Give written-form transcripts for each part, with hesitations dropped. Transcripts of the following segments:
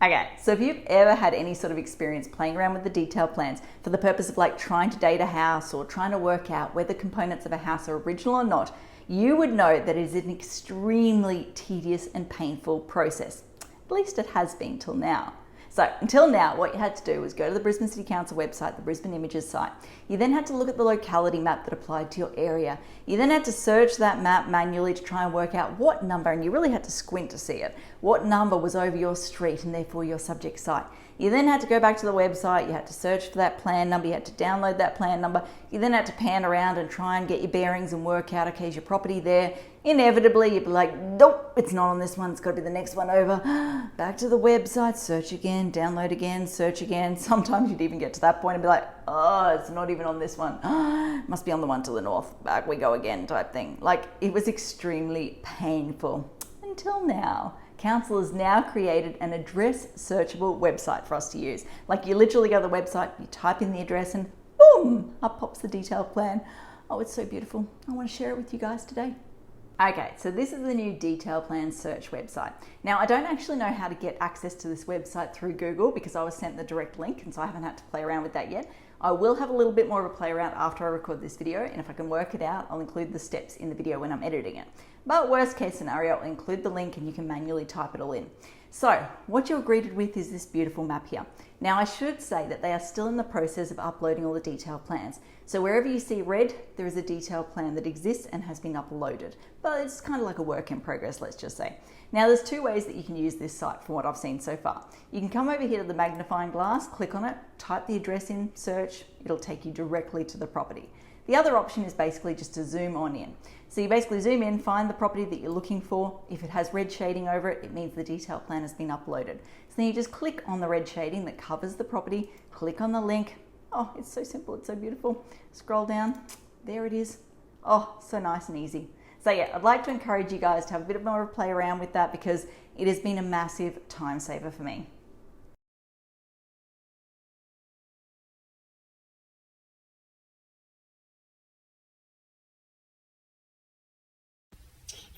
Okay, so if you've ever had any sort of experience playing around with the detail plans for the purpose of like trying to date a house or trying to work out whether components of a house are original or not, you would know that it is an extremely tedious and painful process. At least it has been till now. So until now, what you had to do was go to the Brisbane City Council website, the Brisbane Images site. You then had to look at the locality map that applied to your area. You then had to search that map manually to try and work out what number, and you really had to squint to see it, what number was over your street and therefore your subject site. You then had to go back to the website, you had to search for that plan number, you had to download that plan number, you then had to pan around and try and get your bearings and work out, okay, is your property there? Inevitably, you'd be like, nope, it's not on this one, it's got to be the next one over. Back to the website, search again, download again, search again. Sometimes you'd even get to that point and be like, oh, it's not even on this one. Must be on the one to the north. Back we go again type thing. Like, it was extremely painful until now. Council has now created an address searchable website for us to use. Like, you literally go to the website, you type in the address and boom, up pops the detailed plan. Oh, it's so beautiful. I want to share it with you guys today. Okay, so this is the new detail plan search website. Now, I don't actually know how to get access to this website through Google because I was sent the direct link, and so I haven't had to play around with that yet. I will have a little bit more of a play around after I record this video, and if I can work it out, I'll include the steps in the video when I'm editing it. But worst case scenario, I'll include the link and you can manually type it all in. So what you're greeted with is this beautiful map here. Now, I should say that they are still in the process of uploading all the detailed plans. So wherever you see red, there is a detailed plan that exists and has been uploaded. But it's kind of like a work in progress, let's just say. Now, there's two ways that you can use this site from what I've seen so far. You can come over here to the magnifying glass, click on it, type the address in, search, it'll take you directly to the property. The other option is basically just to zoom on in. So you basically zoom in, find the property that you're looking for. If it has red shading over it, it means the detailed plan has been uploaded. So then you just click on the red shading that covers the property, click on the link. Oh, it's so simple, it's so beautiful. Scroll down, there it is. Oh, so nice and easy. So yeah, I'd like to encourage you guys to have a bit more of a play around with that because it has been a massive time saver for me.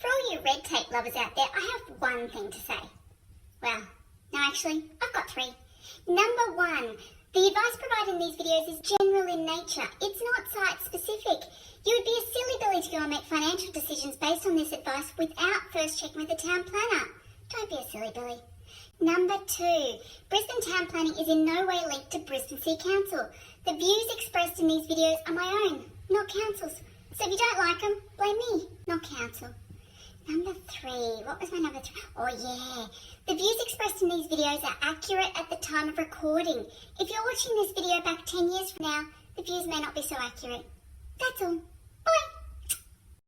For all you red tape lovers out there, I have one thing to say. Well, no, actually, I've got three. Number one, the advice provided in these videos is general in nature. It's not site specific. You would be a silly Billy to go and make financial decisions based on this advice without first checking with the town planner. Don't be a silly Billy. Number two, Brisbane town planning is in no way linked to Brisbane City Council. The views expressed in these videos are my own, not council's. So if you don't like them, blame me, not council. Number three, what was my number three? Oh yeah, the views expressed in these videos are accurate at the time of recording. If you're watching this video back 10 years from now, the views may not be so accurate. That's all.